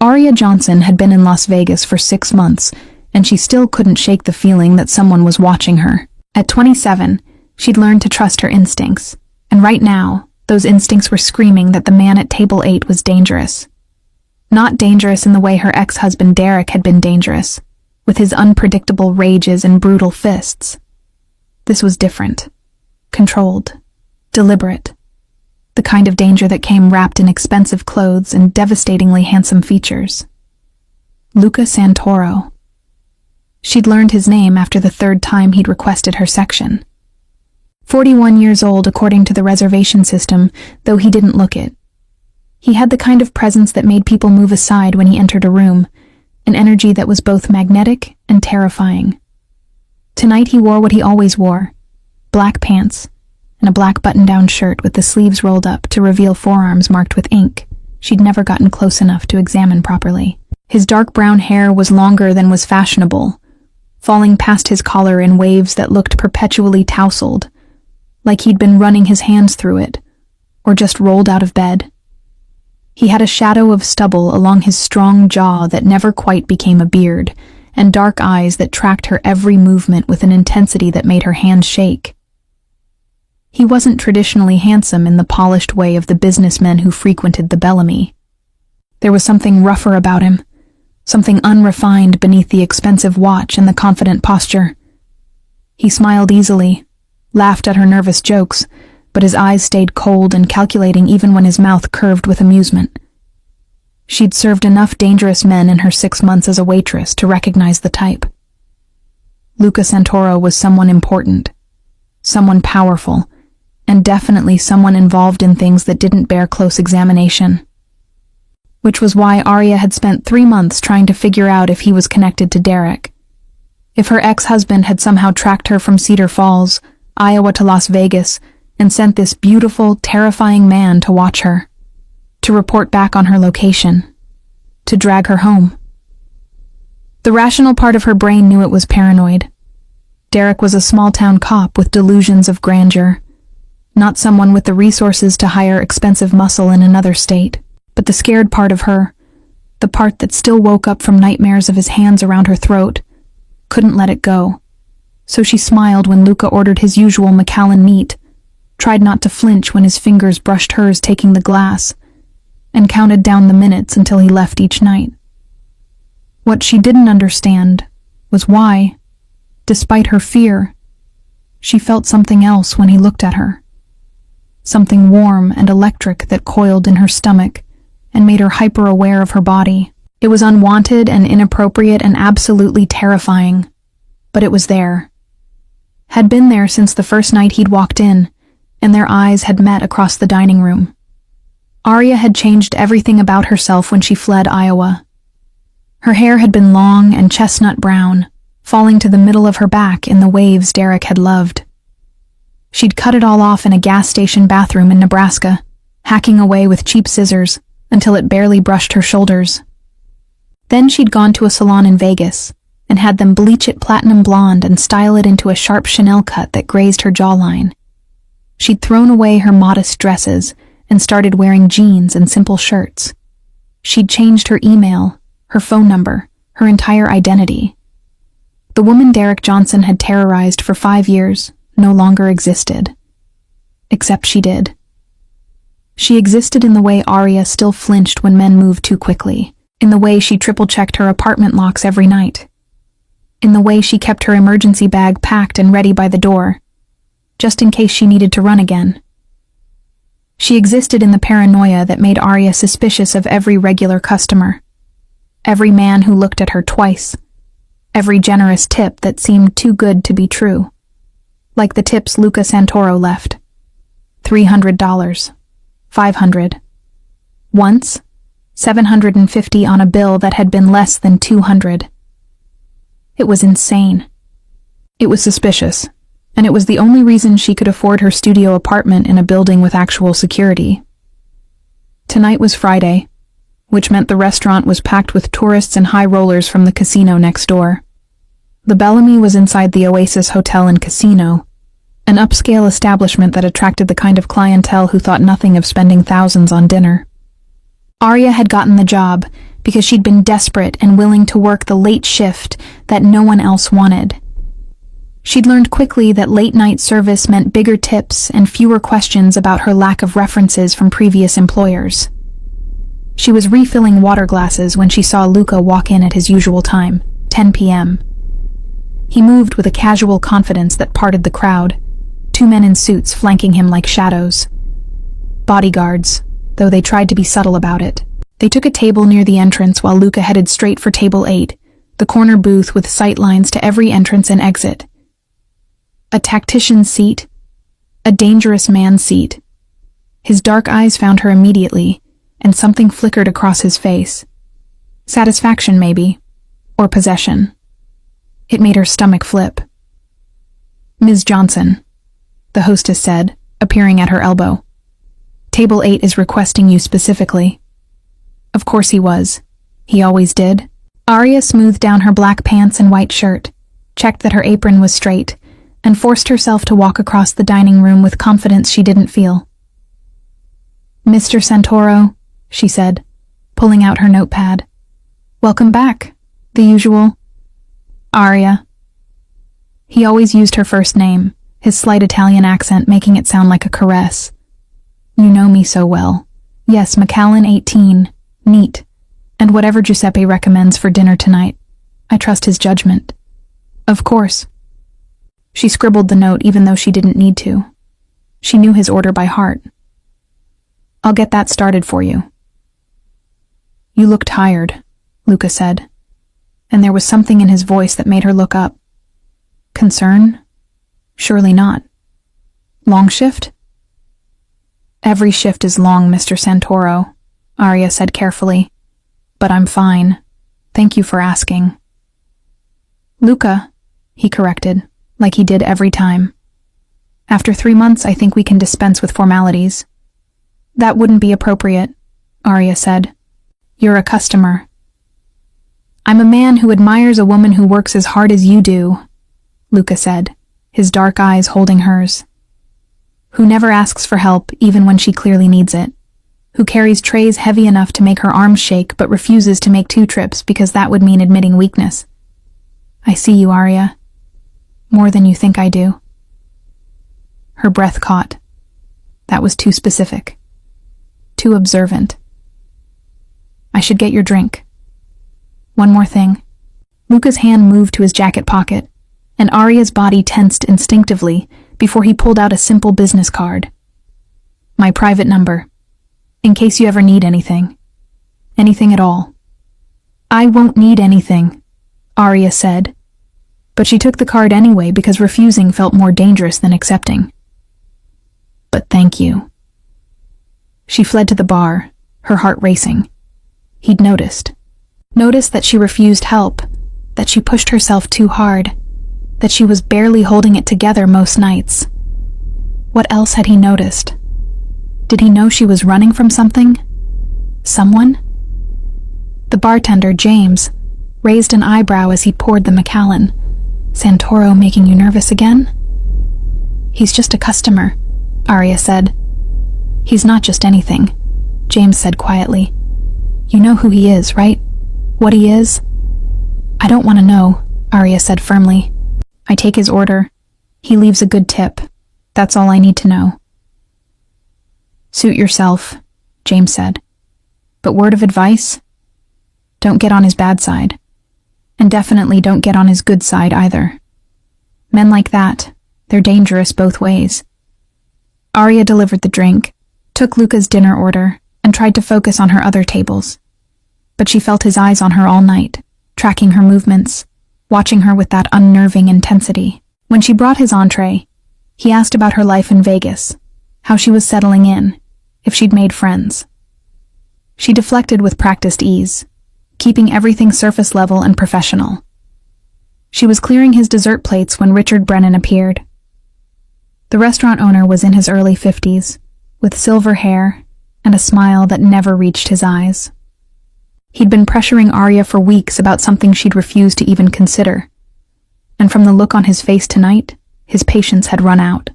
Aria Johnson had been in Las Vegas for 6 months, and she still couldn't shake the feeling that someone was watching her. At 27, she'd learned to trust her instincts, and right now, those instincts were screaming that the man at table 8 was dangerous. Not dangerous in the way her ex-husband Derek had been dangerous, with his unpredictable rages and brutal fists. This was different. Controlled. Deliberate. The kind of danger that came wrapped in expensive clothes and devastatingly handsome features. Luca Santoro. She'd learned his name after the 3rd time he'd requested her section. 41 years old according to the reservation system, though he didn't look it. He had the kind of presence that made people move aside when he entered a room, an energy that was both magnetic and terrifying. Tonight he wore what he always wore, black pants, and a black button-down shirt with the sleeves rolled up to reveal forearms marked with ink she'd never gotten close enough to examine properly. His dark brown hair was longer than was fashionable, falling past his collar in waves that looked perpetually tousled, like he'd been running his hands through it, or just rolled out of bed. He had a shadow of stubble along his strong jaw that never quite became a beard, and dark eyes that tracked her every movement with an intensity that made her hands shake. He wasn't traditionally handsome in the polished way of the businessmen who frequented the Bellamy. There was something rougher about him, something unrefined beneath the expensive watch and the confident posture. He smiled easily, laughed at her nervous jokes, but his eyes stayed cold and calculating even when his mouth curved with amusement. She'd served enough dangerous men in her 6 months as a waitress to recognize the type. Luca Santoro was someone important, someone powerful, and definitely someone involved in things that didn't bear close examination. Which was why Aria had spent 3 months trying to figure out if he was connected to Derek. If her ex-husband had somehow tracked her from Cedar Falls, Iowa to Las Vegas, and sent this beautiful, terrifying man to watch her, to report back on her location, to drag her home. The rational part of her brain knew it was paranoid. Derek was a small-town cop with delusions of grandeur, not someone with the resources to hire expensive muscle in another state. But the scared part of her, the part that still woke up from nightmares of his hands around her throat, couldn't let it go. So she smiled when Luca ordered his usual Macallan meat, tried not to flinch when his fingers brushed hers taking the glass, and counted down the minutes until he left each night. What she didn't understand was why, despite her fear, she felt something else when he looked at her. Something warm and electric that coiled in her stomach and made her hyper-aware of her body. It was unwanted and inappropriate and absolutely terrifying, but it was there. Had been there since the first night he'd walked in, and their eyes had met across the dining room. Aria had changed everything about herself when she fled Iowa. Her hair had been long and chestnut brown, falling to the middle of her back in the waves Derek had loved. She'd cut it all off in a gas station bathroom in Nebraska, hacking away with cheap scissors until it barely brushed her shoulders. Then she'd gone to a salon in Vegas and had them bleach it platinum blonde and style it into a sharp Chanel cut that grazed her jawline. She'd thrown away her modest dresses and started wearing jeans and simple shirts. She'd changed her email, her phone number, her entire identity. The woman Derek Johnson had terrorized for 5 years no longer existed. Except she did. She existed in the way Aria still flinched when men moved too quickly, in the way she triple-checked her apartment locks every night, in the way she kept her emergency bag packed and ready by the door, just in case she needed to run again. She existed in the paranoia that made Aria suspicious of every regular customer, every man who looked at her twice, every generous tip that seemed too good to be true. Like the tips Luca Santoro left. $300, $500. Once, $750 on a bill that had been less than $200. It was insane. It was suspicious, and it was the only reason she could afford her studio apartment in a building with actual security. Tonight was Friday, which meant the restaurant was packed with tourists and high rollers from the casino next door. The Bellamy was inside the Oasis Hotel and Casino, an upscale establishment that attracted the kind of clientele who thought nothing of spending thousands on dinner. Aria had gotten the job because she'd been desperate and willing to work the late shift that no one else wanted. She'd learned quickly that late-night service meant bigger tips and fewer questions about her lack of references from previous employers. She was refilling water glasses when she saw Luca walk in at his usual time, 10 p.m. He moved with a casual confidence that parted the crowd, 2 men in suits flanking him like shadows. Bodyguards, though they tried to be subtle about it. They took a table near the entrance while Luca headed straight for table 8, the corner booth with sight lines to every entrance and exit. A tactician's seat, a dangerous man's seat. His dark eyes found her immediately, and something flickered across his face. Satisfaction, maybe, or possession. It made her stomach flip. "Ms. Johnson," the hostess said, appearing at her elbow. "Table 8 is requesting you specifically." Of course he was. He always did. Arya smoothed down her black pants and white shirt, checked that her apron was straight, and forced herself to walk across the dining room with confidence she didn't feel. "Mr. Santoro," she said, pulling out her notepad. "Welcome back. The usual. Arya." He always used her first name, his slight Italian accent making it sound like a caress. "You know me so well. Yes, McAllen 18. Neat. And whatever Giuseppe recommends for dinner tonight. I trust his judgment." "Of course." She scribbled the note even though she didn't need to. She knew his order by heart. "I'll get that started for you." "You look tired," Luca said, and there was something in his voice that made her look up. Concern? Surely not. Long shift? "Every shift is long, Mr. Santoro," Arya said carefully. "But I'm fine. Thank you for asking." "Luca," he corrected, like he did every time. "After 3 months, I think we can dispense with formalities." "That wouldn't be appropriate," Arya said. "You're a customer." "I'm a man who admires a woman who works as hard as you do," Luca said, his dark eyes holding hers. "Who never asks for help even when she clearly needs it. Who carries trays heavy enough to make her arms shake but refuses to make 2 trips because that would mean admitting weakness. I see you, Arya. More than you think I do." Her breath caught. That was too specific. Too observant. "I should get your drink. One more thing." Luca's hand moved to his jacket pocket, and Arya's body tensed instinctively before he pulled out a simple business card. "My private number. In case you ever need anything. Anything at all." "I won't need anything," Arya said, but she took the card anyway because refusing felt more dangerous than accepting. "But thank you." She fled to the bar, her heart racing. He'd noticed that she refused help, that she pushed herself too hard, that she was barely holding it together most nights. What else had he noticed? Did he know she was running from something? Someone? The bartender, James, raised an eyebrow as he poured the McAllen. "Santoro making you nervous again?" "He's just a customer," Arya said. "He's not just anything," James said quietly. "You know who he is, right? What he is?" "I don't want to know," Arya said firmly. "I take his order. He leaves a good tip. That's all I need to know." "Suit yourself," James said. "But word of advice? Don't get on his bad side. And definitely don't get on his good side either. Men like that, they're dangerous both ways." Arya delivered the drink, took Luca's dinner order, and tried to focus on her other tables. But she felt his eyes on her all night, tracking her movements, watching her with that unnerving intensity. When she brought his entree, he asked about her life in Vegas, how she was settling in, if she'd made friends. She deflected with practiced ease, keeping everything surface level and professional. She was clearing his dessert plates when Richard Brennan appeared. The restaurant owner was in his early 50s, with silver hair and a smile that never reached his eyes. He'd been pressuring Arya for weeks about something she'd refused to even consider, and from the look on his face tonight, his patience had run out.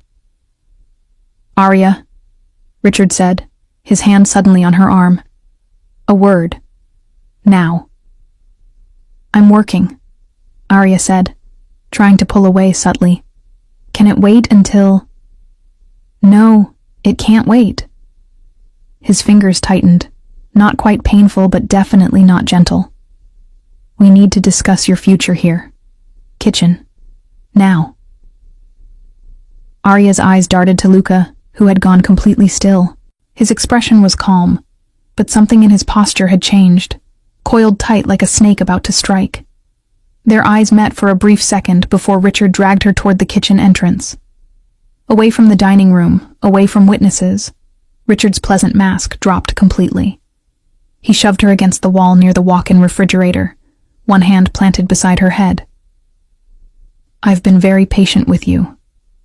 "Arya," Richard said, his hand suddenly on her arm. "A word." Now. I'm working, Arya said, trying to pull away subtly. Can it wait until... No, it can't wait. His fingers tightened, not quite painful but definitely not gentle. We need to discuss your future here. Kitchen. Now. Arya's eyes darted to Luca, who had gone completely still. His expression was calm, but something in his posture had changed, coiled tight like a snake about to strike. Their eyes met for a brief second before Richard dragged her toward the kitchen entrance. Away from the dining room, away from witnesses, Richard's pleasant mask dropped completely. He shoved her against the wall near the walk-in refrigerator, one hand planted beside her head. I've been very patient with you,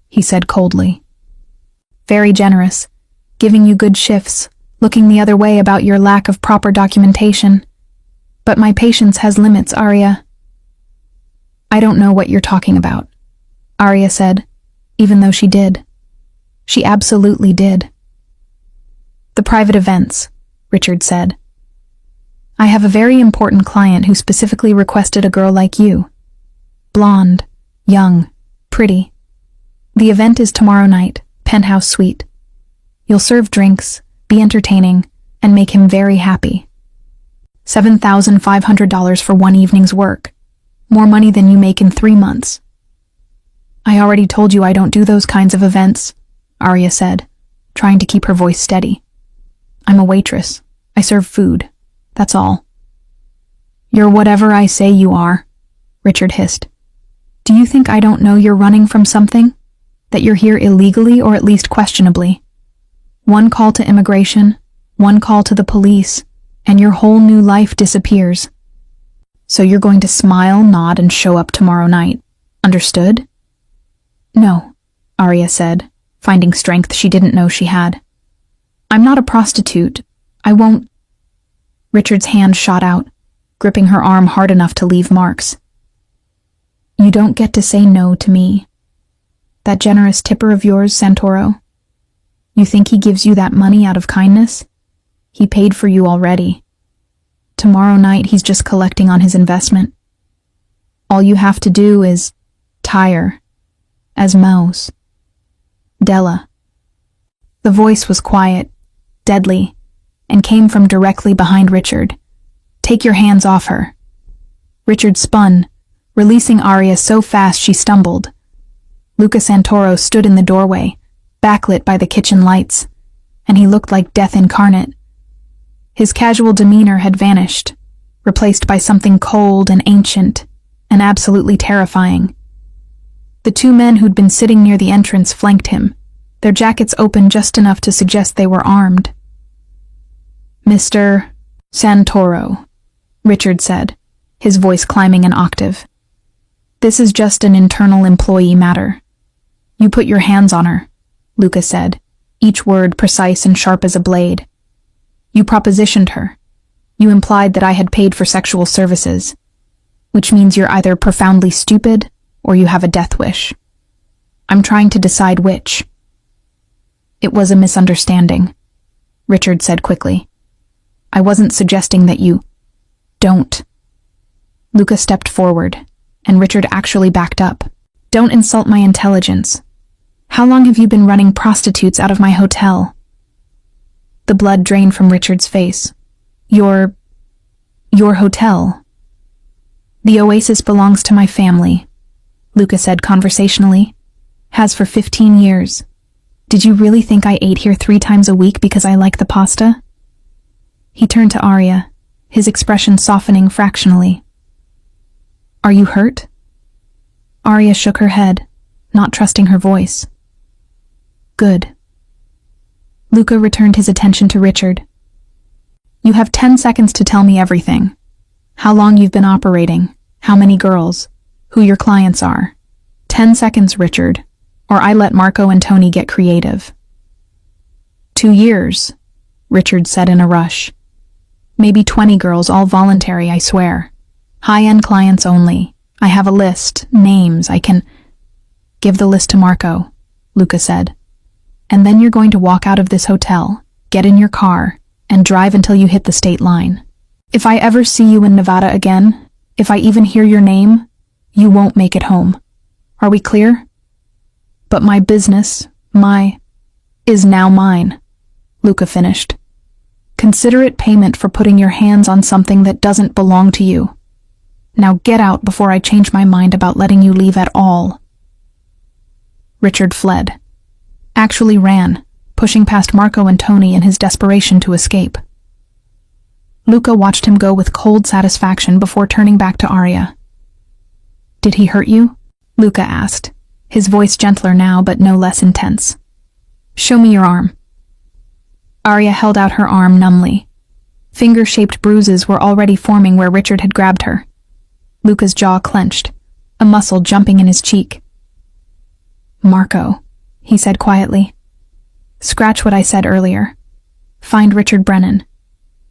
he said coldly. Very generous, giving you good shifts, looking the other way about your lack of proper documentation. But my patience has limits, Arya. I don't know what you're talking about, Arya said, even though she did. She absolutely did. The private events, Richard said. I have a very important client who specifically requested a girl like you. Blonde, young, pretty. The event is tomorrow night, penthouse suite. You'll serve drinks, be entertaining, and make him very happy. $7,500 for one evening's work. More money than you make in 3 months. I already told you I don't do those kinds of events, Arya said, trying to keep her voice steady. I'm a waitress. I serve food. That's all. You're whatever I say you are, Richard hissed. Do you think I don't know you're running from something? That you're here illegally or at least questionably? One call to immigration, one call to the police, and your whole new life disappears. So you're going to smile, nod, and show up tomorrow night. Understood? No, Arya said, finding strength she didn't know she had. I'm not a prostitute. I won't... Richard's hand shot out, gripping her arm hard enough to leave marks. You don't get to say no to me. That generous tipper of yours, Santoro. You think he gives you that money out of kindness? He paid for you already. Tomorrow night he's just collecting on his investment. All you have to do is tire. As Mouse. Della. The voice was quiet, deadly, and came from directly behind Richard. Take your hands off her. Richard spun, releasing Arya so fast she stumbled. Luca Santoro stood in the doorway, backlit by the kitchen lights, and he looked like death incarnate. His casual demeanor had vanished, replaced by something cold and ancient, and absolutely terrifying. The two men who'd been sitting near the entrance flanked him, their jackets open just enough to suggest they were armed. Mr. Santoro, Richard said, his voice climbing an octave. This is just an internal employee matter. You put your hands on her, Luca said, each word precise and sharp as a blade. You propositioned her. You implied that I had paid for sexual services, which means you're either profoundly stupid or you have a death wish. I'm trying to decide which. It was a misunderstanding, Richard said quickly. I wasn't suggesting that you... Don't. Luca stepped forward, and Richard actually backed up. Don't insult my intelligence. How long have you been running prostitutes out of my hotel? The blood drained from Richard's face. Your hotel. The Oasis belongs to my family, Luca said conversationally. Has for 15 years. Did you really think I ate here 3 times a week because I like the pasta? He turned to Arya, his expression softening fractionally. Are you hurt? Arya shook her head, not trusting her voice. Good. Luca returned his attention to Richard. You have 10 seconds to tell me everything. How long you've been operating, how many girls, who your clients are. 10 seconds, Richard, or I let Marco and Tony get creative. 2 years, Richard said in a rush. Maybe 20 girls, all voluntary, I swear. High-end clients only. I have a list, names, I can... Give the list to Marco, Luca said. And then you're going to walk out of this hotel, get in your car, and drive until you hit the state line. If I ever see you in Nevada again, if I even hear your name, you won't make it home. Are we clear? But my business, is now mine, Luca finished. Consider it payment for putting your hands on something that doesn't belong to you. Now get out before I change my mind about letting you leave at all. Richard fled. Actually ran, pushing past Marco and Tony in his desperation to escape. Luca watched him go with cold satisfaction before turning back to Arya. Did he hurt you? Luca asked, his voice gentler now but no less intense. Show me your arm. Arya held out her arm numbly. Finger-shaped bruises were already forming where Richard had grabbed her. Luca's jaw clenched, a muscle jumping in his cheek. Marco, he said quietly. Scratch what I said earlier. Find Richard Brennan.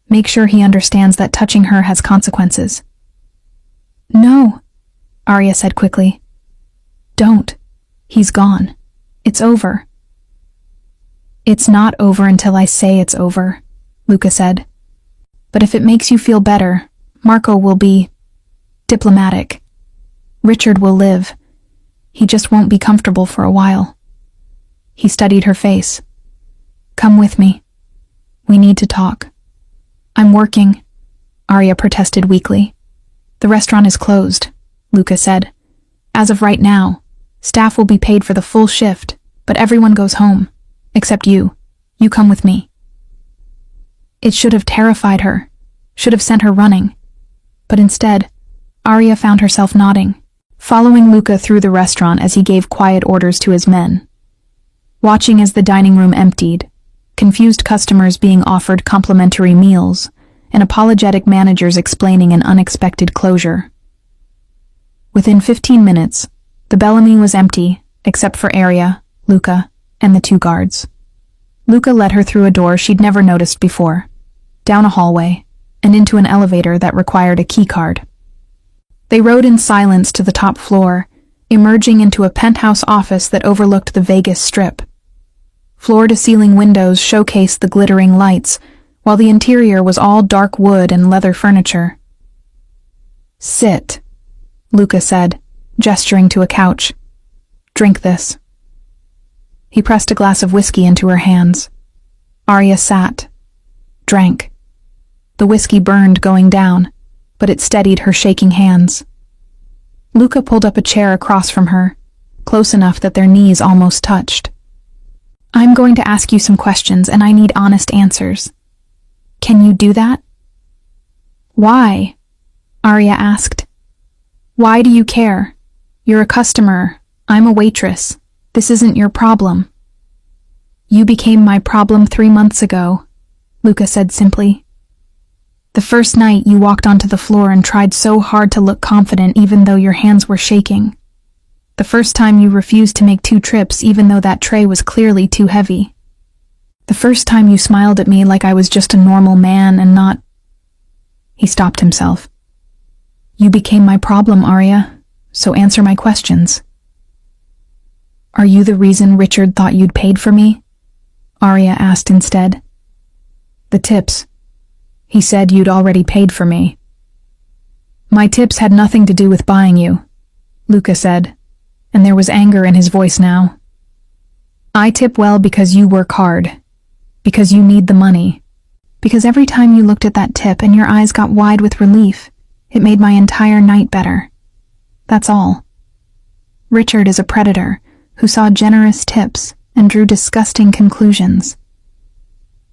Make sure he understands that touching her has consequences. No, Arya said quickly. Don't. He's gone. It's over. It's not over until I say it's over, Luca said. But if it makes you feel better, Marco will be diplomatic. Richard will live. He just won't be comfortable for a while. He studied her face. Come with me. We need to talk. I'm working, Arya protested weakly. The restaurant is closed, Luca said. As of right now, staff will be paid for the full shift, but everyone goes home. Except you. You come with me. It should have terrified her, should have sent her running. But instead, Arya found herself nodding, following Luca through the restaurant as he gave quiet orders to his men. Watching as the dining room emptied, confused customers being offered complimentary meals, and apologetic managers explaining an unexpected closure. Within 15 minutes, the Bellamy was empty, except for Arya, Luca, and the 2 guards. Luca led her through a door she'd never noticed before, down a hallway, and into an elevator that required a keycard. They rode in silence to the top floor, emerging into a penthouse office that overlooked the Vegas Strip. Floor-to-ceiling windows showcased the glittering lights, while the interior was all dark wood and leather furniture. Sit, Luca said, gesturing to a couch. Drink this. He pressed a glass of whiskey into her hands. Arya sat, drank. The whiskey burned going down, but it steadied her shaking hands. Luca pulled up a chair across from her, close enough that their knees almost touched. I'm going to ask you some questions and I need honest answers. Can you do that? Why? Arya asked. Why do you care? You're a customer. I'm a waitress. This isn't your problem. You became my problem 3 months ago, Luca said simply. The first night you walked onto the floor and tried so hard to look confident even though your hands were shaking. The first time you refused to make 2 trips even though that tray was clearly too heavy. The first time you smiled at me like I was just a normal man and not... He stopped himself. You became my problem, Arya, so answer my questions. Are you the reason Richard thought you'd paid for me? Arya asked instead. The tips. He said you'd already paid for me. My tips had nothing to do with buying you, Luca said, and there was anger in his voice now. I tip well because you work hard, because you need the money, because every time you looked at that tip and your eyes got wide with relief, it made my entire night better. That's all. Richard is a predator who saw generous tips and drew disgusting conclusions.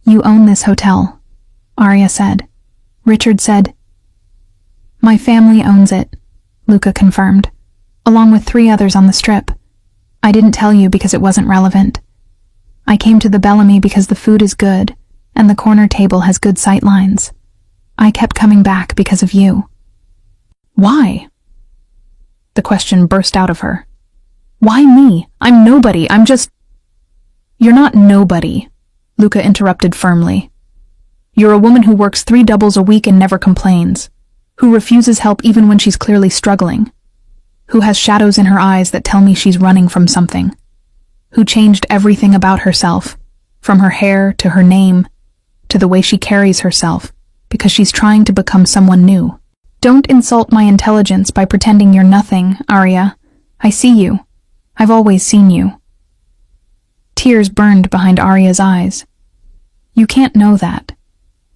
You own this hotel, Arya said. Richard said, My family owns it, Luca confirmed, along with 3 others on the strip. I didn't tell you because it wasn't relevant. I came to the Bellamy because the food is good and the corner table has good sight lines. I kept coming back because of you. Why? The question burst out of her. Why me? I'm nobody. I'm just... You're not nobody, Luca interrupted firmly. You're a woman who works 3 doubles a week and never complains, who refuses help even when she's clearly struggling, who has shadows in her eyes that tell me she's running from something, who changed everything about herself, from her hair to her name, to the way she carries herself, because she's trying to become someone new. Don't insult my intelligence by pretending you're nothing, Arya. I see you. I've always seen you. Tears burned behind Arya's eyes. You can't know that.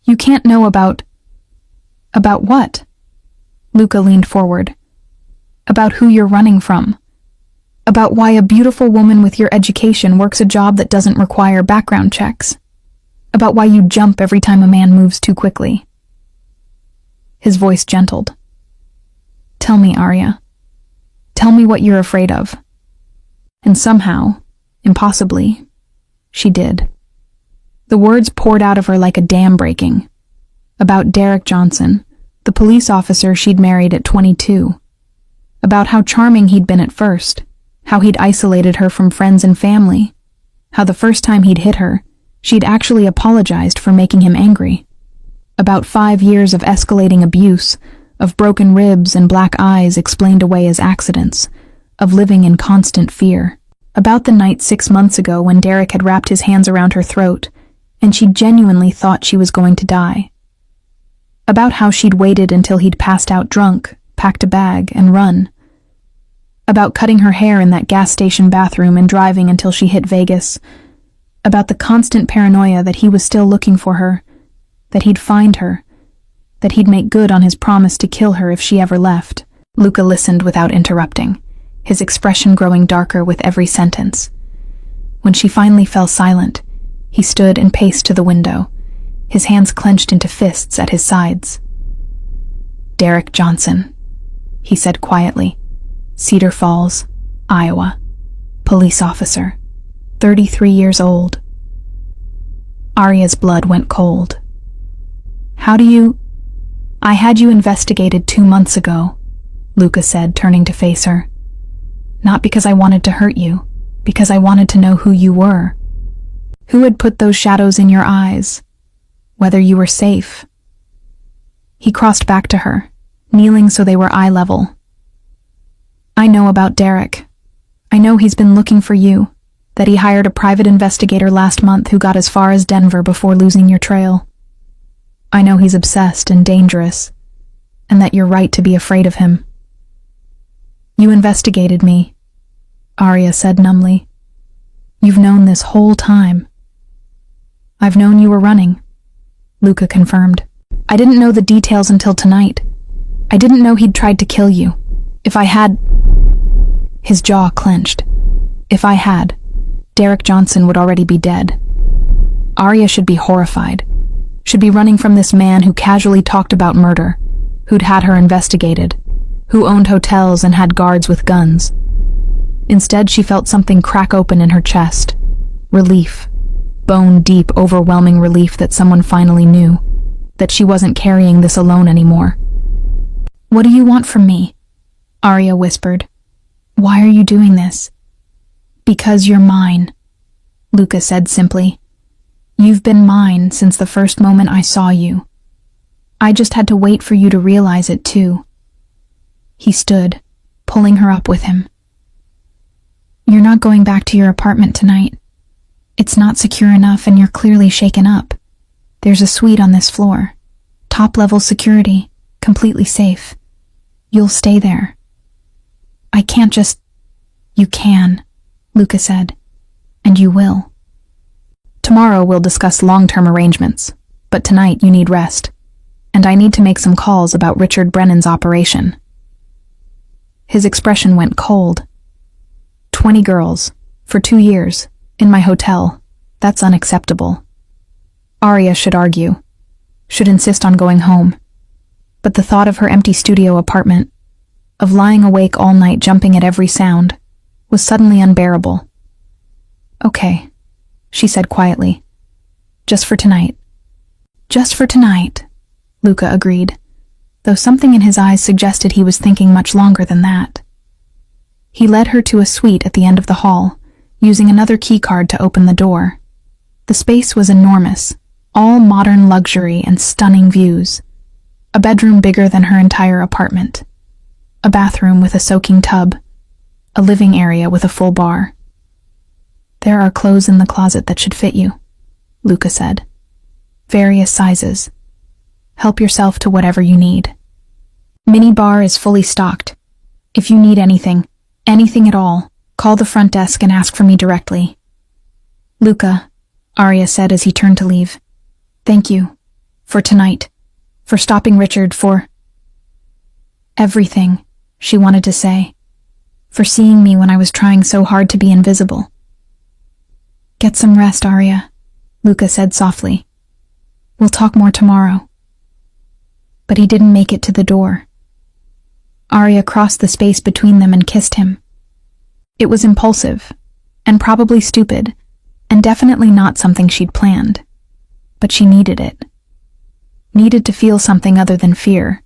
You can't know about what? Luca leaned forward. About who you're running from. About why a beautiful woman with your education works a job that doesn't require background checks. About why you jump every time a man moves too quickly. His voice gentled. Tell me, Arya. Tell me what you're afraid of. And somehow, impossibly, she did. The words poured out of her like a dam breaking. About Derek Johnson, the police officer she'd married at 22. About how charming he'd been at first, how he'd isolated her from friends and family, how the first time he'd hit her, she'd actually apologized for making him angry. About 5 years of escalating abuse, of broken ribs and black eyes explained away as accidents, of living in constant fear. About the night 6 months ago when Derek had wrapped his hands around her throat, and she genuinely thought she was going to die. About how she'd waited until he'd passed out drunk, packed a bag, and run. About cutting her hair in that gas station bathroom and driving until she hit Vegas. About the constant paranoia that he was still looking for her, that he'd find her, that he'd make good on his promise to kill her if she ever left. Luca listened without interrupting, his expression growing darker with every sentence. When she finally fell silent, he stood and paced to the window, his hands clenched into fists at his sides. Derek Johnson, he said quietly, Cedar Falls, Iowa, police officer, 33 years old. Arya's blood went cold. How do you... I had you investigated 2 months ago, Luca said, turning to face her. Not because I wanted to hurt you, because I wanted to know who you were. Who had put those shadows in your eyes? Whether you were safe. He crossed back to her, kneeling so they were eye level. I know about Derek. I know he's been looking for you, that he hired a private investigator last month who got as far as Denver before losing your trail. I know he's obsessed and dangerous, and that you're right to be afraid of him. You investigated me, Arya said numbly. You've known this whole time. I've known you were running, Luca confirmed. I didn't know the details until tonight. I didn't know he'd tried to kill you. If I had... His jaw clenched. If I had, Derek Johnson would already be dead. Arya should be horrified. Should be running from this man who casually talked about murder, who'd had her investigated, who owned hotels and had guards with guns. Instead, she felt something crack open in her chest. Relief. Bone-deep, overwhelming relief that someone finally knew. That she wasn't carrying this alone anymore. What do you want from me? Arya whispered. Why are you doing this? Because you're mine, Luca said simply. You've been mine since the first moment I saw you. I just had to wait for you to realize it too. He stood, pulling her up with him. You're not going back to your apartment tonight. It's not secure enough and you're clearly shaken up. There's a suite on this floor. Top-level security, completely safe. You'll stay there. I can't just... You can, Luca said. And you will. Tomorrow we'll discuss long-term arrangements, but tonight you need rest. And I need to make some calls about Richard Brennan's operation. His expression went cold. 20 girls, for 2 years, in my hotel. That's unacceptable. Arya should argue, should insist on going home. But the thought of her empty studio apartment, of lying awake all night jumping at every sound, was suddenly unbearable. Okay, she said quietly. Just for tonight. Just for tonight, Luca agreed, though something in his eyes suggested he was thinking much longer than that. He led her to a suite at the end of the hall, using another keycard to open the door. The space was enormous, all modern luxury and stunning views. A bedroom bigger than her entire apartment. A bathroom with a soaking tub. A living area with a full bar. There are clothes in the closet that should fit you, Luca said. Various sizes. Help yourself to whatever you need. Mini bar is fully stocked. If you need anything at all, call the front desk and ask for me directly. Luca, Arya said as he turned to leave. Thank you. For tonight. For stopping Richard, for everything, she wanted to say. For seeing me when I was trying so hard to be invisible. Get some rest, Arya, Luca said softly. We'll talk more tomorrow. But he didn't make it to the door. Arya crossed the space between them and kissed him. It was impulsive, and probably stupid, and definitely not something she'd planned. But she needed it. Needed to feel something other than fear.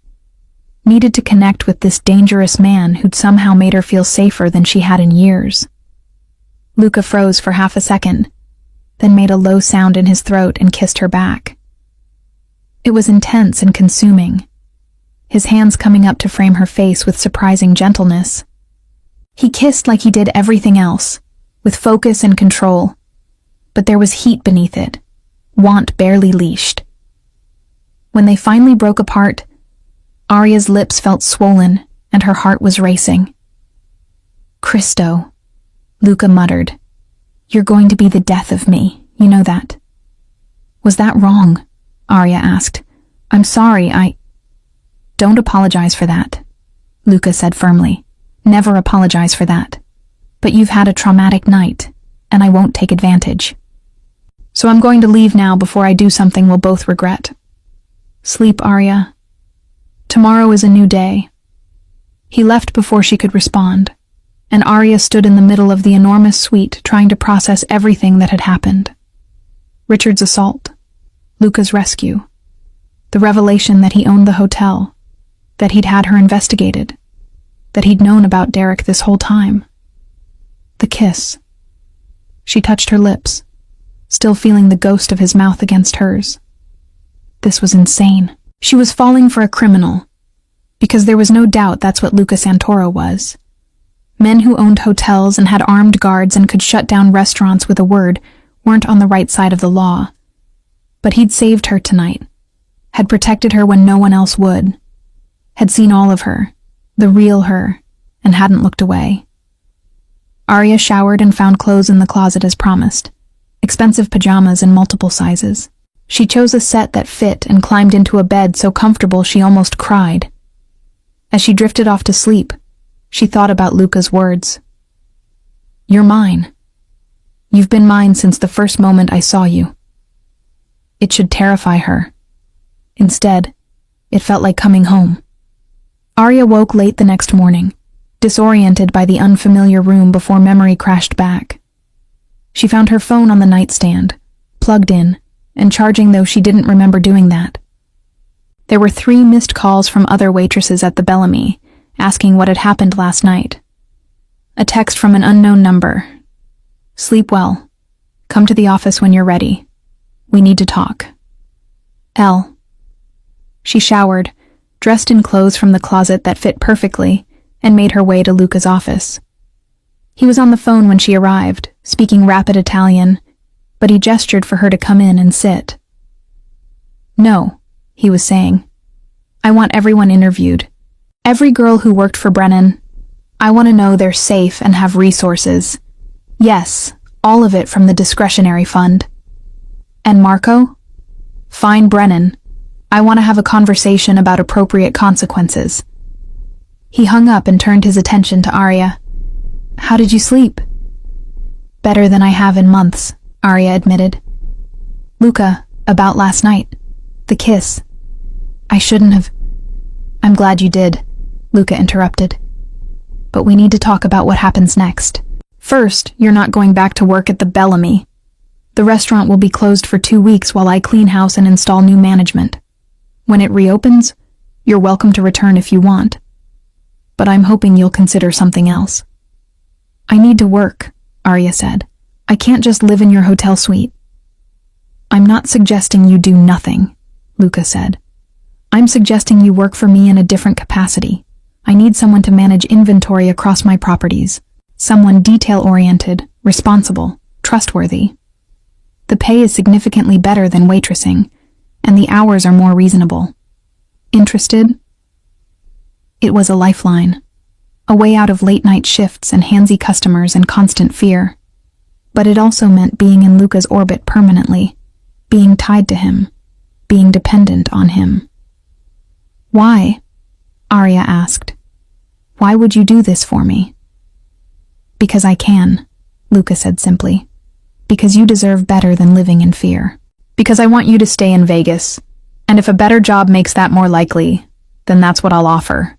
Needed to connect with this dangerous man who'd somehow made her feel safer than she had in years. Luca froze for half a second, then made a low sound in his throat and kissed her back. It was intense and consuming, his hands coming up to frame her face with surprising gentleness. He kissed like he did everything else, with focus and control, but there was heat beneath it, want barely leashed. When they finally broke apart, Arya's lips felt swollen and her heart was racing. Christo, Luca muttered. You're going to be the death of me, you know that. Was that wrong? Arya asked. I'm sorry, Don't apologize for that, Luca said firmly. Never apologize for that. But you've had a traumatic night, and I won't take advantage. So I'm going to leave now before I do something we'll both regret. Sleep, Arya. Tomorrow is a new day. He left before she could respond, and Arya stood in the middle of the enormous suite trying to process everything that had happened. Richard's assault, Luca's rescue, the revelation that he owned the hotel, that he'd had her investigated, that he'd known about Derek this whole time. The kiss. She touched her lips, still feeling the ghost of his mouth against hers. This was insane. She was falling for a criminal, because there was no doubt that's what Luca Santoro was. Men who owned hotels and had armed guards and could shut down restaurants with a word weren't on the right side of the law. But he'd saved her tonight, had protected her when no one else would, had seen all of her, the real her, and hadn't looked away. Arya showered and found clothes in the closet as promised, expensive pajamas in multiple sizes. She chose a set that fit and climbed into a bed so comfortable she almost cried. As she drifted off to sleep, she thought about Luca's words. You're mine. You've been mine since the first moment I saw you. It should terrify her. Instead, it felt like coming home. Arya woke late the next morning, disoriented by the unfamiliar room before memory crashed back. She found her phone on the nightstand, plugged in, and charging, though she didn't remember doing that. There were 3 missed calls from other waitresses at the Bellamy, asking what had happened last night. A text from an unknown number. Sleep well. Come to the office when you're ready. We need to talk. L. She showered, dressed in clothes from the closet that fit perfectly, and made her way to Luca's office. He was on the phone when she arrived, speaking rapid Italian, but he gestured for her to come in and sit. No, he was saying. I want everyone interviewed. Every girl who worked for Brennan. I want to know they're safe and have resources. Yes, all of it from the discretionary fund. And Marco? Fine, Brennan. I want to have a conversation about appropriate consequences. He hung up and turned his attention to Arya. How did you sleep? Better than I have in months, Arya admitted. Luca, about last night. The kiss. I shouldn't have. I'm glad you did, Luca interrupted. But we need to talk about what happens next. First, you're not going back to work at the Bellamy. The restaurant will be closed for 2 weeks while I clean house and install new management. When it reopens, you're welcome to return if you want. But I'm hoping you'll consider something else. I need to work, Arya said. I can't just live in your hotel suite. I'm not suggesting you do nothing, Luca said. I'm suggesting you work for me in a different capacity. I need someone to manage inventory across my properties. Someone detail-oriented, responsible, trustworthy. The pay is significantly better than waitressing, and the hours are more reasonable. Interested? It was a lifeline, a way out of late-night shifts and handsy customers and constant fear. But it also meant being in Luca's orbit permanently, being tied to him, being dependent on him. Why? Arya asked. Why would you do this for me? Because I can, Luca said simply. Because you deserve better than living in fear. Because I want you to stay in Vegas, and if a better job makes that more likely, then that's what I'll offer.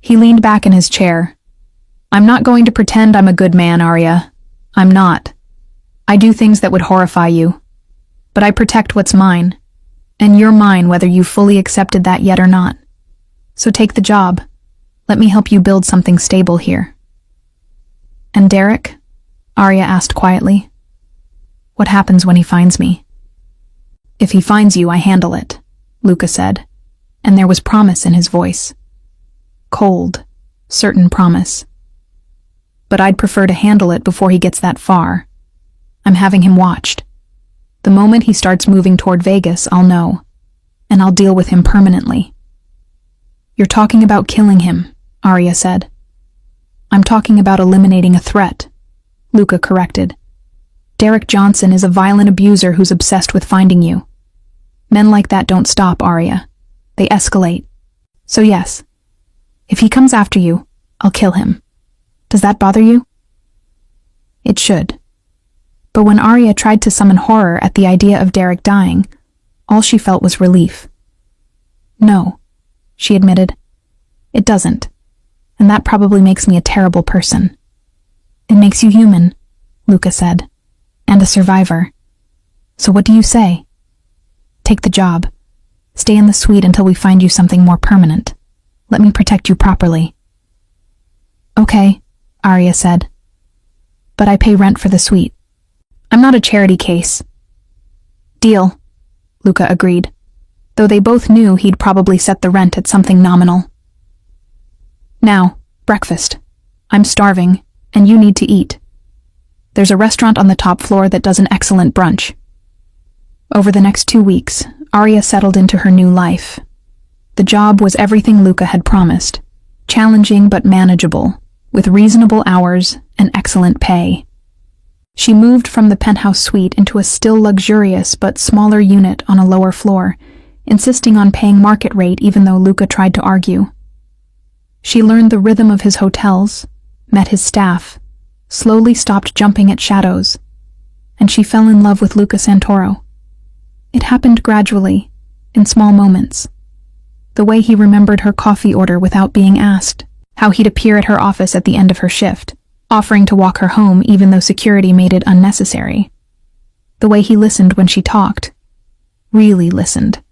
He leaned back in his chair. I'm not going to pretend I'm a good man, Arya. I'm not. I do things that would horrify you. But I protect what's mine, and you're mine whether you've fully accepted that yet or not. So take the job. Let me help you build something stable here. And Derek? Arya asked quietly. What happens when he finds me? If he finds you, I handle it, Luca said, and there was promise in his voice. Cold, certain promise. But I'd prefer to handle it before he gets that far. I'm having him watched. The moment he starts moving toward Vegas, I'll know, and I'll deal with him permanently. You're talking about killing him, Arya said. I'm talking about eliminating a threat, Luca corrected. Derek Johnson is a violent abuser who's obsessed with finding you. Men like that don't stop, Arya. They escalate. So yes, if he comes after you, I'll kill him. Does that bother you? It should. But when Arya tried to summon horror at the idea of Derek dying, all she felt was relief. No, she admitted. It doesn't. And that probably makes me a terrible person. It makes you human, Luca said. And a survivor. So what do you say? Take the job. Stay in the suite until we find you something more permanent. Let me protect you properly. Okay, Arya said. But I pay rent for the suite. I'm not a charity case. Deal, Luca agreed, though they both knew he'd probably set the rent at something nominal. Now, breakfast. I'm starving, and you need to eat. There's a restaurant on the top floor that does an excellent brunch. Over the next 2 weeks, Arya settled into her new life. The job was everything Luca had promised, challenging but manageable, with reasonable hours and excellent pay. She moved from the penthouse suite into a still luxurious but smaller unit on a lower floor, insisting on paying market rate even though Luca tried to argue. She learned the rhythm of his hotels, met his staff, slowly stopped jumping at shadows, and she fell in love with Luca Santoro. It happened gradually, in small moments. The way he remembered her coffee order without being asked, how he'd appear at her office at the end of her shift, offering to walk her home even though security made it unnecessary. The way he listened when she talked, really listened,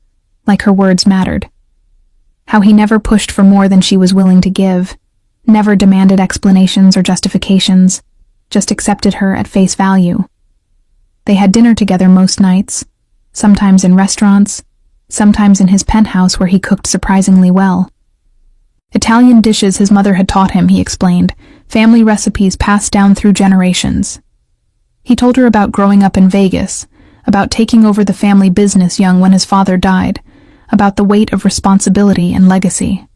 like her words mattered. How he never pushed for more than she was willing to give, never demanded explanations or justifications, just accepted her at face value. They had dinner together most nights, sometimes in restaurants, sometimes in his penthouse where he cooked surprisingly well. Italian dishes his mother had taught him, he explained, family recipes passed down through generations. He told her about growing up in Vegas, about taking over the family business young when his father died, about the weight of responsibility and legacy.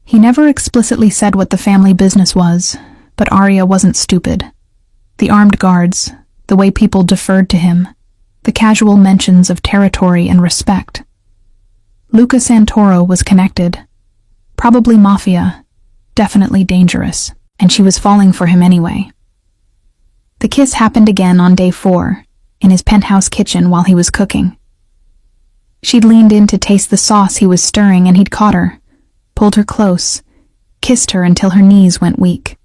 He never explicitly said what the family business was, but Arya wasn't stupid. The armed guards, the way people deferred to him, the casual mentions of territory and respect. Luca Santoro was connected. Probably Mafia, definitely dangerous, and she was falling for him anyway. The kiss happened again on day 4, in his penthouse kitchen while he was cooking. She'd leaned in to taste the sauce he was stirring and he'd caught her, pulled her close, kissed her until her knees went weak.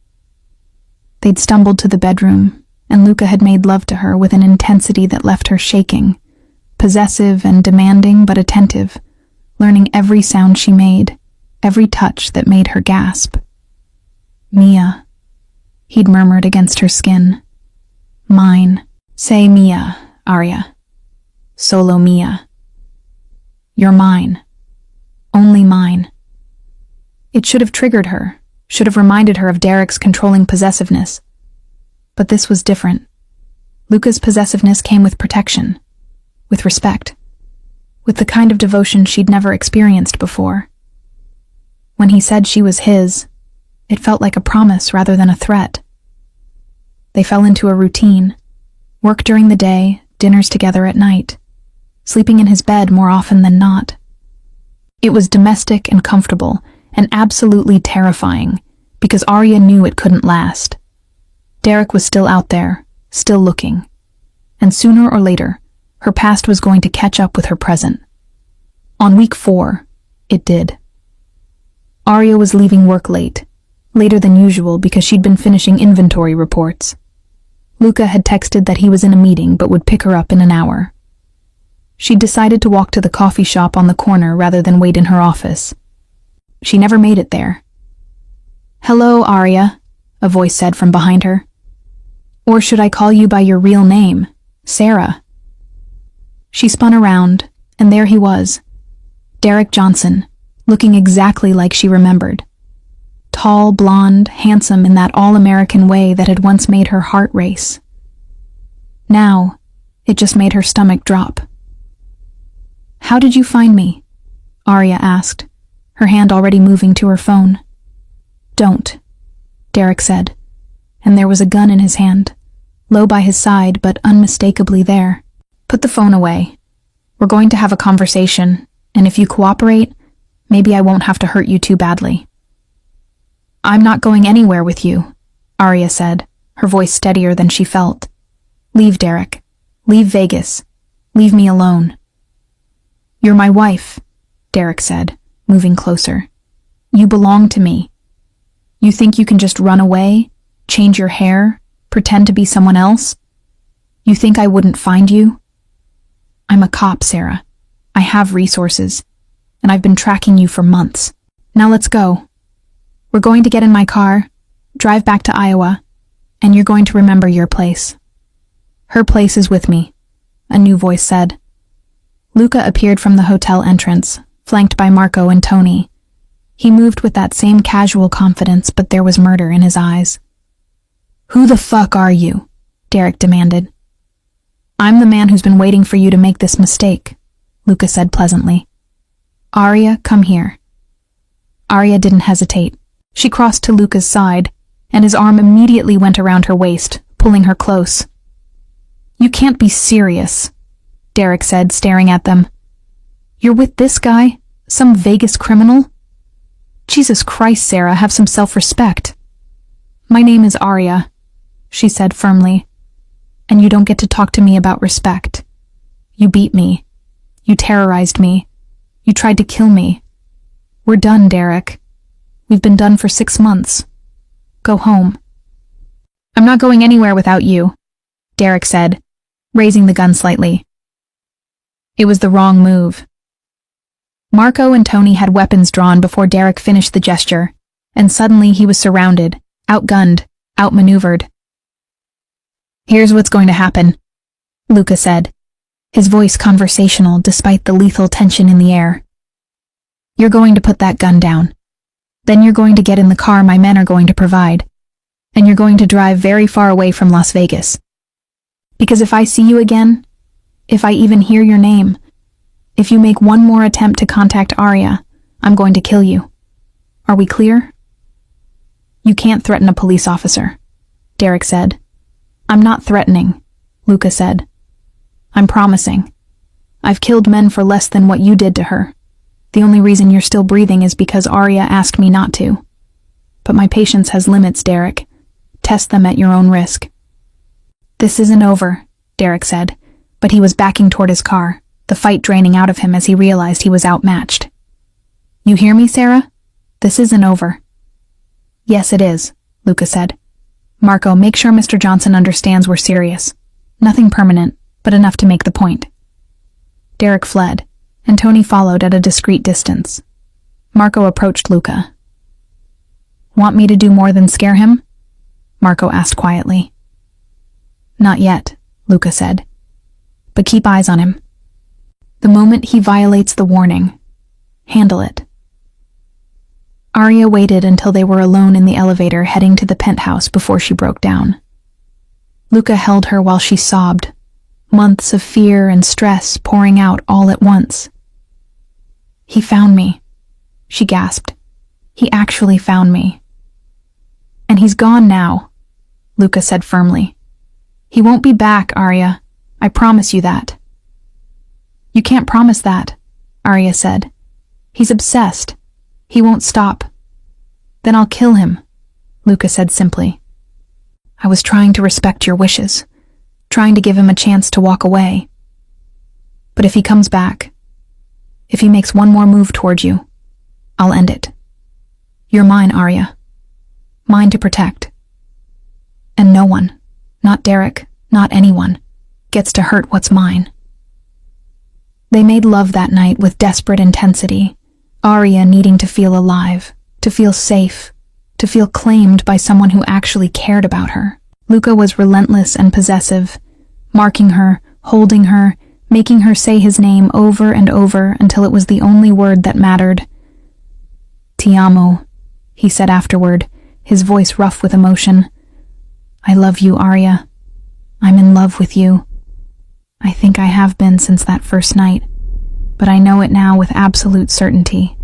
They'd stumbled to the bedroom, and Luca had made love to her with an intensity that left her shaking, possessive and demanding but attentive, learning every sound she made, every touch that made her gasp. Mia, he'd murmured against her skin. Mine. Say Mia, Arya. Solo Mia. You're mine. Only mine. It should have triggered her, should have reminded her of Derek's controlling possessiveness. But this was different. Luca's possessiveness came with protection, with respect. with the kind of devotion she'd never experienced before. When he said she was his, it felt like a promise rather than a threat. They fell into a routine: work during the day, dinners together at night, sleeping in his bed more often than not. It was domestic and comfortable, and absolutely terrifying, because Arya knew it couldn't last. Derek was still out there, still looking, and sooner or later, her past was going to catch up with her present. On week 4, it did. Arya was leaving work late, later than usual because she'd been finishing inventory reports. Luca had texted that he was in a meeting but would pick her up in an hour. She'd decided to walk to the coffee shop on the corner rather than wait in her office. She never made it there. "Hello, Arya," a voice said from behind her. "Or should I call you by your real name, Sarah?" She spun around, and there he was, Derek Johnson, looking exactly like she remembered. Tall, blonde, handsome in that all-American way that had once made her heart race. Now, it just made her stomach drop. "How did you find me?" Arya asked, her hand already moving to her phone. "Don't," Derek said, and there was a gun in his hand, low by his side but unmistakably there. "Put the phone away. We're going to have a conversation, and if you cooperate, maybe I won't have to hurt you too badly." "I'm not going anywhere with you," Arya said, her voice steadier than she felt. "Leave, Derek. Leave Vegas. Leave me alone." "You're my wife," Derek said, moving closer. "You belong to me. You think you can just run away, change your hair, pretend to be someone else? You think I wouldn't find you? I'm a cop, Sarah. I have resources, and I've been tracking you for months. Now let's go. We're going to get in my car, drive back to Iowa, and you're going to remember your place." "Her place is with me," a new voice said. Luca appeared from the hotel entrance, flanked by Marco and Tony. He moved with that same casual confidence, but there was murder in his eyes. "Who the fuck are you?" Derek demanded. "I'm the man who's been waiting for you to make this mistake," Luca said pleasantly. "Arya, come here." Arya didn't hesitate. She crossed to Luca's side, and his arm immediately went around her waist, pulling her close. "You can't be serious," Derek said, staring at them. "You're with this guy? Some Vegas criminal? Jesus Christ, Sarah, have some self-respect." "My name is Arya," she said firmly, "and you don't get to talk to me about respect. You beat me. You terrorized me. You tried to kill me. We're done, Derek. We've been done for 6 months. Go home." "I'm not going anywhere without you," Derek said, raising the gun slightly. It was the wrong move. Marco and Tony had weapons drawn before Derek finished the gesture, and suddenly he was surrounded, outgunned, outmaneuvered. "Here's what's going to happen," Luca said, his voice conversational despite the lethal tension in the air. "You're going to put that gun down. Then you're going to get in the car my men are going to provide, and you're going to drive very far away from Las Vegas. Because if I see you again, if I even hear your name, if you make one more attempt to contact Arya, I'm going to kill you. Are we clear?" "You can't threaten a police officer," Derek said. "I'm not threatening," Luca said. "I'm promising. I've killed men for less than what you did to her. The only reason you're still breathing is because Arya asked me not to. But my patience has limits, Derek. Test them at your own risk." "This isn't over," Derek said, but he was backing toward his car, the fight draining out of him as he realized he was outmatched. "You hear me, Sarah? This isn't over." "Yes, it is," Luca said. "Marco, make sure Mr. Johnson understands we're serious. Nothing permanent, but enough to make the point." Derek fled, and Tony followed at a discreet distance. Marco approached Luca. "Want me to do more than scare him?" Marco asked quietly. "Not yet," Luca said. "But keep eyes on him. The moment he violates the warning, handle it." Arya waited until they were alone in the elevator heading to the penthouse before she broke down. Luca held her while she sobbed, months of fear and stress pouring out all at once. "He found me," she gasped. "He actually found me." "And he's gone now," Luca said firmly. "He won't be back, Arya. I promise you that." "You can't promise that," Arya said. "He's obsessed. He won't stop." "Then I'll kill him," Luca said simply. "I was trying to respect your wishes, trying to give him a chance to walk away. But if he comes back, if he makes one more move toward you, I'll end it. You're mine, Arya. Mine to protect. And no one, not Derek, not anyone, gets to hurt what's mine." They made love that night with desperate intensity, Arya needing to feel alive, to feel safe, to feel claimed by someone who actually cared about her. Luca was relentless and possessive, marking her, holding her, making her say his name over and over until it was the only word that mattered. "Ti amo," he said afterward, his voice rough with emotion. "I love you, Arya. I'm in love with you. I think I have been since that first night, but I know it now with absolute certainty.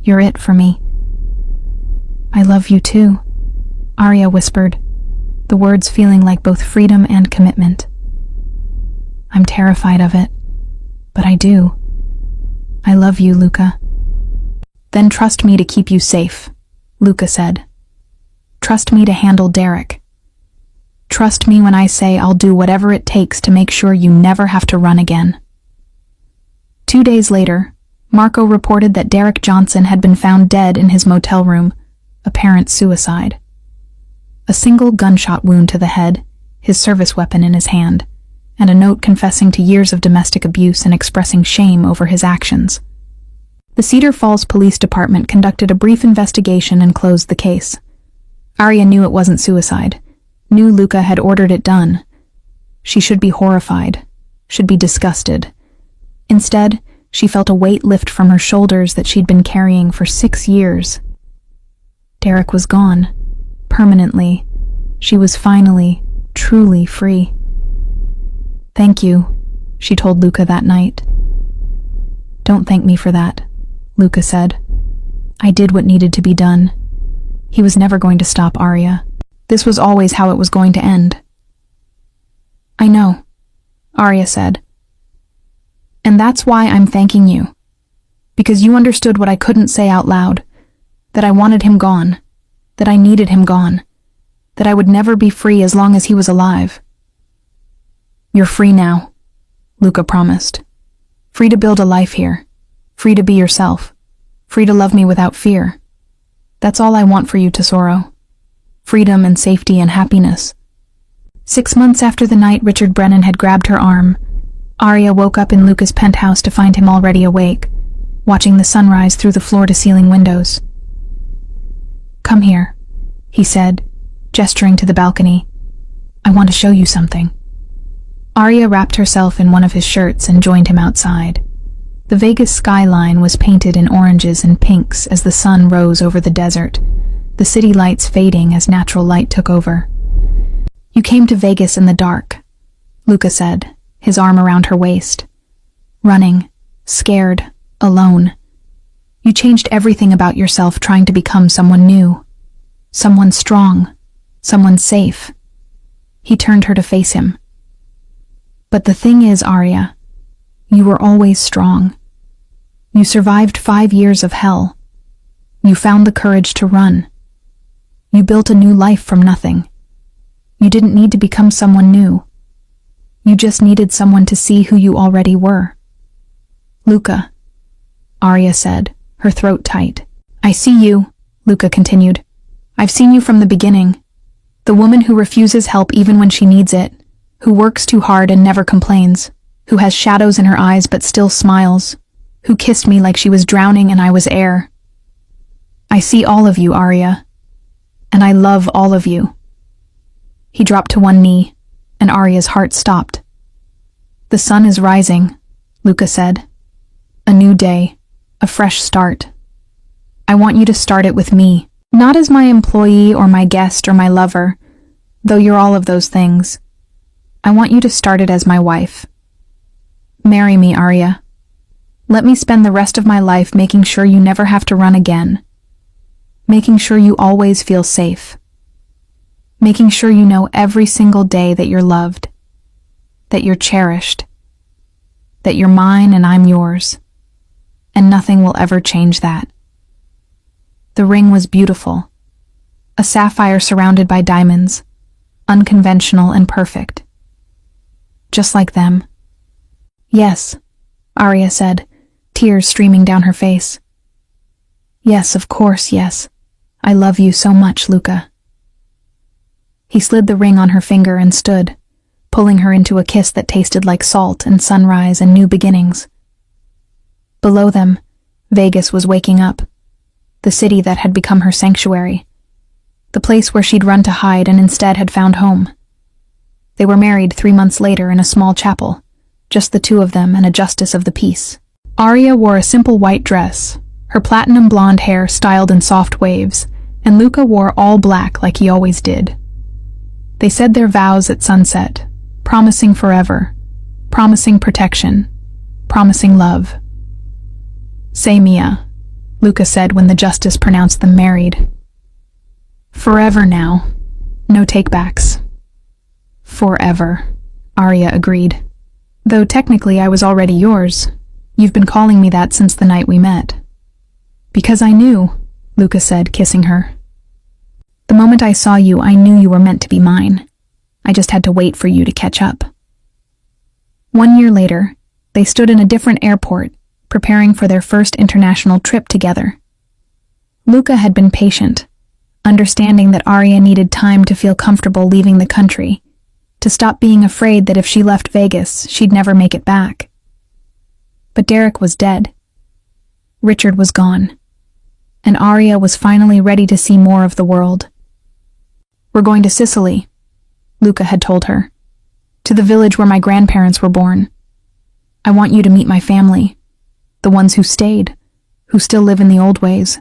You're it for me." "I love you too," Arya whispered, the words feeling like both freedom and commitment. "I'm terrified of it, but I do. I love you, Luca." "Then trust me to keep you safe," Luca said. "Trust me to handle Derek. Trust me when I say I'll do whatever it takes to make sure you never have to run again." 2 days later, Marco reported that Derek Johnson had been found dead in his motel room, apparent suicide. A single gunshot wound to the head, his service weapon in his hand, and a note confessing to years of domestic abuse and expressing shame over his actions. The Cedar Falls Police Department conducted a brief investigation and closed the case. Arya knew it wasn't suicide, knew Luca had ordered it done. She should be horrified, should be disgusted. Instead, she felt a weight lift from her shoulders that she'd been carrying for 6 years. Derek was gone, permanently. She was finally, truly free. "Thank you," she told Luca that night. "Don't thank me for that," Luca said. "I did what needed to be done." He was never going to stop Arya. This was always how it was going to end. "I know," Arya said. "And that's why I'm thanking you. Because you understood what I couldn't say out loud. That I wanted him gone. That I needed him gone. That I would never be free as long as he was alive." "You're free now," Luca promised. "Free to build a life here. Free to be yourself. Free to love me without fear. That's all I want for you, Tesoro. Freedom and safety and happiness." 6 months after the night Richard Brennan had grabbed her arm, Arya woke up in Luca's penthouse to find him already awake, watching the sunrise through the floor-to-ceiling windows. "Come here," he said, gesturing to the balcony. "I want to show you something." Arya wrapped herself in one of his shirts and joined him outside. The Vegas skyline was painted in oranges and pinks as the sun rose over the desert, the city lights fading as natural light took over. "You came to Vegas in the dark," Luca said, his arm around her waist. "Running, scared, alone. You changed everything about yourself trying to become someone new. Someone strong. Someone safe." He turned her to face him. "But the thing is, Arya, you were always strong. You survived 5 years of hell. You found the courage to run. You built a new life from nothing. You didn't need to become someone new. You just needed someone to see who you already were." "Luca," Arya said, her throat tight. "I see you," Luca continued. "I've seen you from the beginning. The woman who refuses help even when she needs it, who works too hard and never complains, who has shadows in her eyes but still smiles, who kissed me like she was drowning and I was air. I see all of you, Arya, and I love all of you." He dropped to one knee, and Arya's heart stopped. "The sun is rising," Luca said. "A new day, a fresh start. I want you to start it with me, not as my employee or my guest or my lover, though you're all of those things. I want you to start it as my wife. Marry me, Arya. Let me spend the rest of my life making sure you never have to run again. Making sure you always feel safe. Making sure you know every single day that you're loved. That you're cherished. That you're mine and I'm yours. And nothing will ever change that. The ring was beautiful. A sapphire surrounded by diamonds. Unconventional and perfect. Just like them. Yes, Arya said, tears streaming down her face. Yes, of course, yes. I love you so much, Luca. He slid the ring on her finger and stood, pulling her into a kiss that tasted like salt and sunrise and new beginnings. Below them, Vegas was waking up, the city that had become her sanctuary, the place where she'd run to hide and instead had found home. They were married 3 months later in a small chapel, just the two of them and a justice of the peace. Arya wore a simple white dress, her platinum blonde hair styled in soft waves, and Luca wore all black like he always did. They said their vows at sunset, promising forever, promising protection, promising love. Say Mia, Luca said when the justice pronounced them married. Forever now, no takebacks. Forever, Arya agreed. Though technically I was already yours, you've been calling me that since the night we met. Because I knew, Luca said, kissing her. The moment I saw you, I knew you were meant to be mine. I just had to wait for you to catch up. 1 year later, they stood in a different airport, preparing for their first international trip together. Luca had been patient, understanding that Arya needed time to feel comfortable leaving the country, to stop being afraid that if she left Vegas, she'd never make it back. But Derek was dead. Richard was gone. And Arya was finally ready to see more of the world. We're going to Sicily, Luca had told her, to the village where my grandparents were born. I want you to meet my family, the ones who stayed, who still live in the old ways.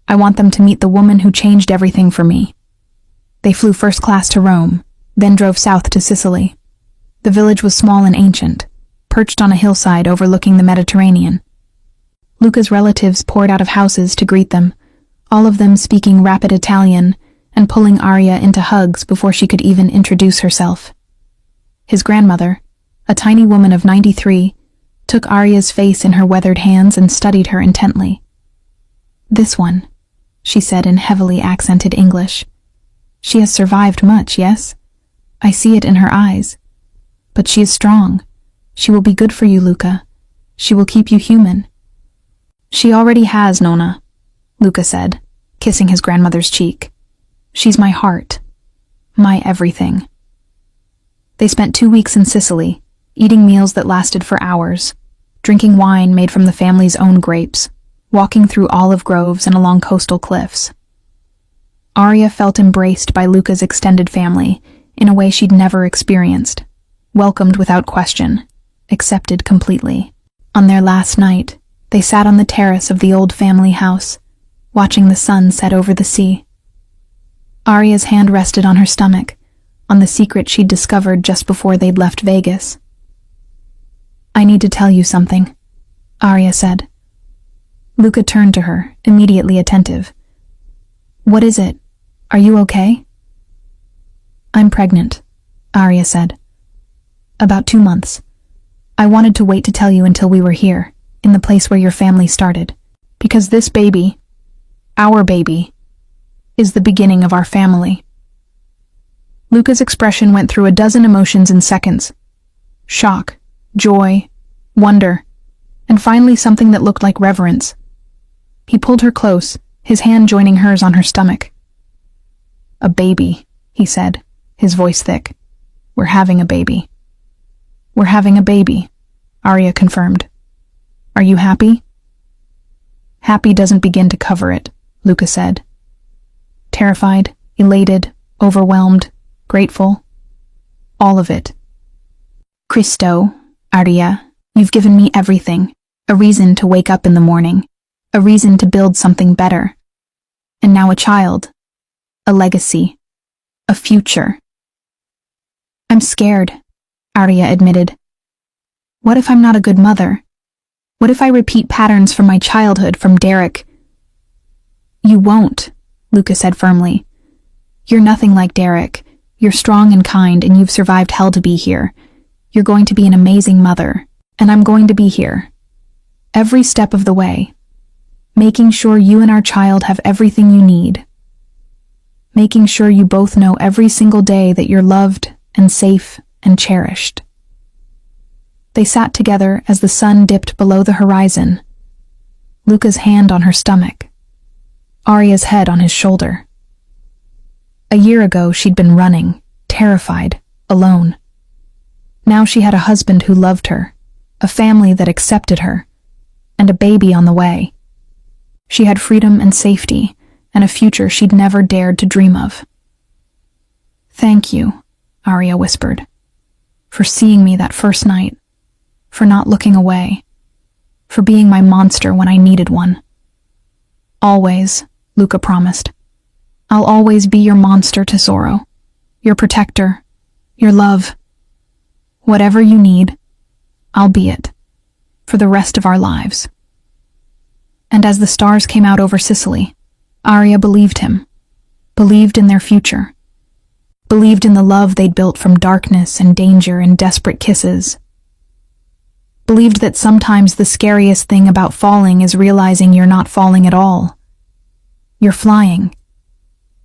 I want them to meet the woman who changed everything for me. They flew first class to Rome, then drove south to Sicily. The village was small and ancient, perched on a hillside overlooking the Mediterranean. Luca's relatives poured out of houses to greet them, all of them speaking rapid Italian and pulling Arya into hugs before she could even introduce herself. His grandmother, a tiny woman of 93, took Arya's face in her weathered hands and studied her intently. This one, she said in heavily accented English. She has survived much, yes? I see it in her eyes. But she is strong. She will be good for you, Luca. She will keep you human. She already has, Nonna, Luca said, kissing his grandmother's cheek. She's my heart. My everything. They spent 2 weeks in Sicily, eating meals that lasted for hours, drinking wine made from the family's own grapes, walking through olive groves and along coastal cliffs. Arya felt embraced by Luca's extended family in a way she'd never experienced, welcomed without question, accepted completely. On their last night, they sat on the terrace of the old family house, watching the sun set over the sea. Arya's hand rested on her stomach, on the secret she'd discovered just before they'd left Vegas. I need to tell you something, Arya said. Luca turned to her, immediately attentive. What is it? Are you okay? I'm pregnant, Arya said. About 2 months. I wanted to wait to tell you until we were here, in the place where your family started, because this baby, our baby, is the beginning of our family. Luca's expression went through a dozen emotions in seconds. Shock, joy, wonder, and finally something that looked like reverence. He pulled her close, his hand joining hers on her stomach. A baby, he said, his voice thick. We're having a baby. We're having a baby, Arya confirmed. Are you happy? Happy doesn't begin to cover it, Luca said. Terrified, elated, overwhelmed, grateful. All of it. Cristo, Arya, you've given me everything. A reason to wake up in the morning. A reason to build something better. And now a child. A legacy. A future. I'm scared, Arya admitted. What if I'm not a good mother? What if I repeat patterns from my childhood, from Derek? You won't, Luca said firmly. You're nothing like Derek. You're strong and kind, and you've survived hell to be here. You're going to be an amazing mother, and I'm going to be here. Every step of the way. Making sure you and our child have everything you need. Making sure you both know every single day that you're loved and safe and cherished. They sat together as the sun dipped below the horizon. Luca's hand on her stomach. Arya's head on his shoulder. A year ago, she'd been running, terrified, alone. Now she had a husband who loved her, a family that accepted her, and a baby on the way. She had freedom and safety, and a future she'd never dared to dream of. Thank you, Arya whispered, for seeing me that first night, for not looking away, for being my monster when I needed one. Always, Luca promised. I'll always be your monster, Tesoro, your protector, your love. Whatever you need, I'll be it, for the rest of our lives. And as the stars came out over Sicily, Arya believed him, believed in their future, believed in the love they'd built from darkness and danger and desperate kisses, believed that sometimes the scariest thing about falling is realizing you're not falling at all. You're flying,